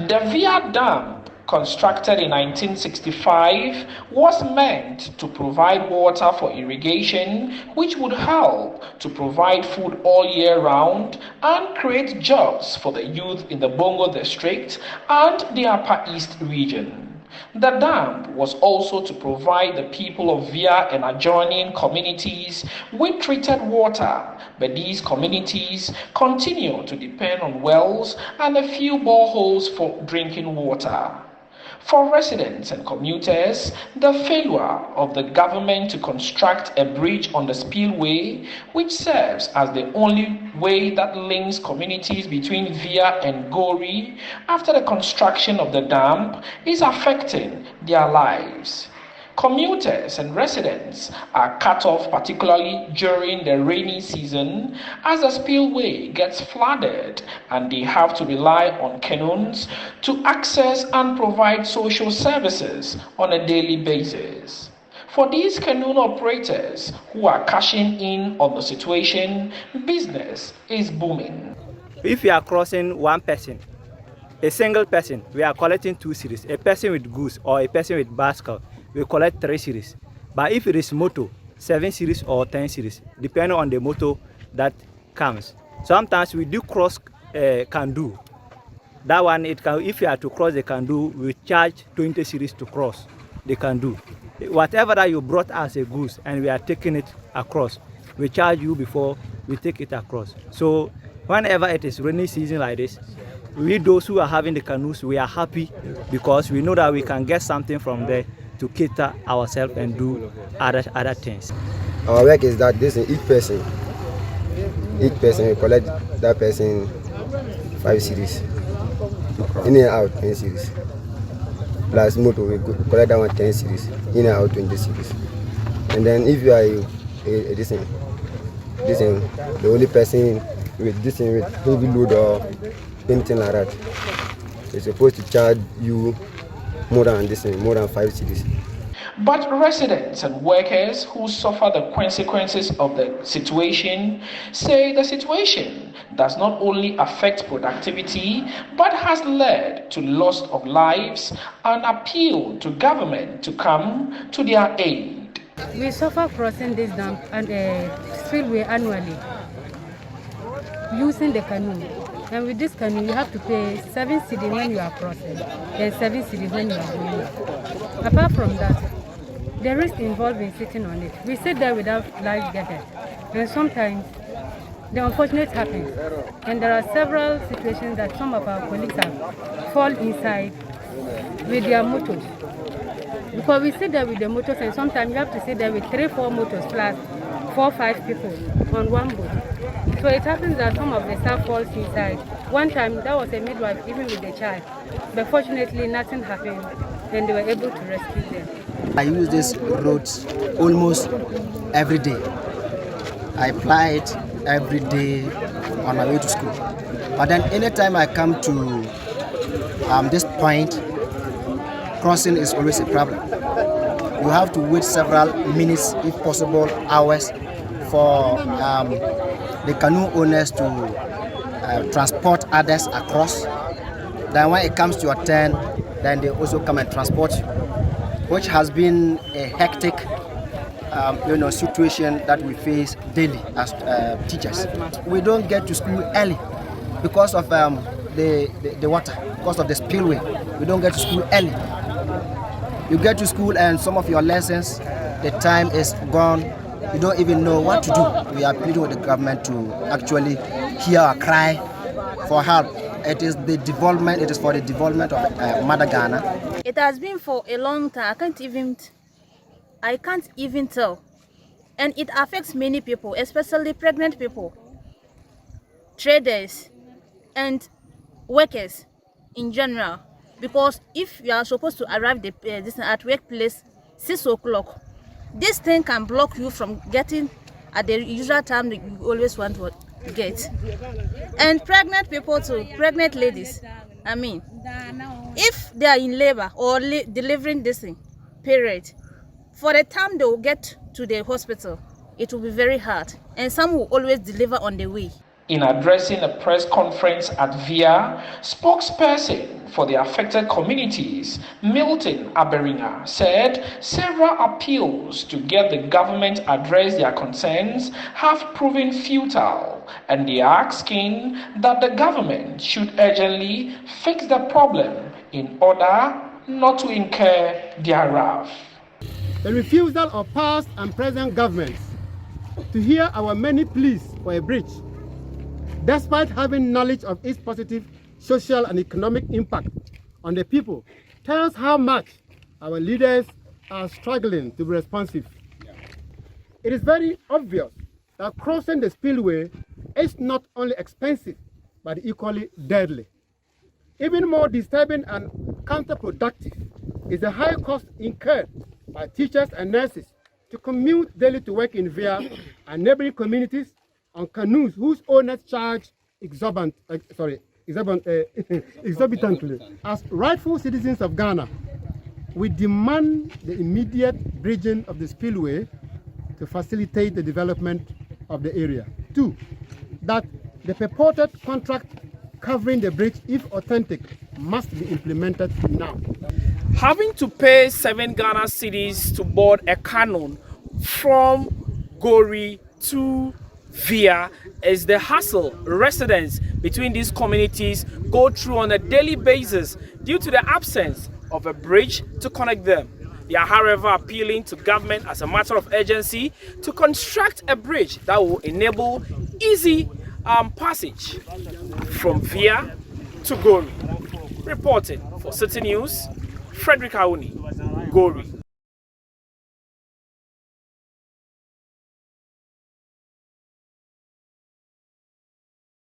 The Vea Dam, constructed in 1965, was meant to provide water for irrigation, which would help to provide food all year round and create jobs for the youth in the Bongo district and the Upper East region. The dam was also to provide the people of Vea and adjoining communities with treated water, but these communities continue to depend on wells and a few boreholes for drinking water. For residents and commuters, the failure of the government to construct a bridge on the spillway, which serves as the only way that links communities between Vea and Gowrie after the construction of the dam, is affecting their lives. Commuters and residents are cut off, particularly during the rainy season, as the spillway gets flooded and they have to rely on canoes to access and provide social services on a daily basis. For these canoe operators who are cashing in on the situation, business is booming. If you are crossing one person, a single person, we are collecting 2 cedis. A person with goods or a person with basket, we collect 3 cedis. But if it is motor, 7 cedis or 10 cedis, depending on the motor that comes. Sometimes we do cross canoe. That one, if you are to cross the canoe, we charge 20 cedis to cross the canoe. Whatever that you brought as a goods and we are taking it across, we charge you before we take it across. So whenever it is rainy season like this, we those who are having the canoes, we are happy because we know that we can get something from there to cater ourselves and do other things. Our work is that each person we collect that person 5 cedis, in and out 10 cedis. Plus motor, we collect that one 10 cedis, in and out 20 cedis. And then if you are the only person with heavy load or anything like that, they're supposed to charge you more than 5 cedis. But residents and workers who suffer the consequences of the situation say the situation does not only affect productivity but has led to loss of lives and appeal to government to come to their aid. We suffer crossing this dam and spillway annually using the canoe. And with this canoe, you have to pay 7 cedis when you are crossing, and 7 cedis when you are going. Apart from that, the risk involved in sitting on it. We sit there without life jacket, and sometimes the unfortunate happens. And there are several situations that some of our colleagues have fall inside with their motors. Because we sit there with the motors, and sometimes you have to sit there with 3-4 motors plus 4-5 people on one boat. So it happens that some of the staff falls inside. One time, that was a midwife, even with the child. But fortunately, nothing happened, and they were able to rescue them. I use this road almost every day. I apply it every day on my way to school. But then anytime I come to this point, crossing is always a problem. You have to wait several minutes, if possible, hours, for the canoe owners to transport others across. Then when it comes to your turn, then they also come and transport you, which has been a hectic situation that we face daily as teachers. We don't get to school early because of the water, because of the spillway. We don't get to school early. You get to school and some of your lessons, the time is gone. You don't even know what to do. We are pleading with the government to actually hear our cry for help. It is for the development of Mother Ghana. It has been for a long time. I can't even tell. And it affects many people, especially pregnant people, traders, and workers in general. Because if you are supposed to arrive at workplace 6 o'clock, this thing can block you from getting at the usual time that you always want to get. And pregnant people too, pregnant ladies, if they are in labor or delivering this thing, period, for the time they will get to the hospital, it will be very hard. And some will always deliver on the way. In addressing a press conference at Vea, spokesperson for the affected communities, Milton Aberinga, said several appeals to get the government address their concerns have proven futile, and they are asking that the government should urgently fix the problem in order not to incur their wrath. The refusal of past and present governments to hear our many pleas for a bridge, despite having knowledge of its positive social and economic impact on the people, tells how much our leaders are struggling to be responsive. It is very obvious that crossing the spillway is not only expensive, but equally deadly. Even more disturbing and counterproductive is the high cost incurred by teachers and nurses to commute daily to work in Vea and neighboring communities on canoes whose owners charge exorbitantly. As rightful citizens of Ghana, we demand the immediate bridging of the spillway to facilitate the development of the area. 2, that the purported contract covering the bridge, if authentic, must be implemented now. Having to pay 7 Ghana cedis to board a canoe from Gowrie to Vea is the hassle residents between these communities go through on a daily basis due to the absence of a bridge to connect them. They are, however, appealing to government as a matter of urgency to construct a bridge that will enable easy passage from Vea to Gowrie. Reporting for City News, Frederick Auni, Gowrie.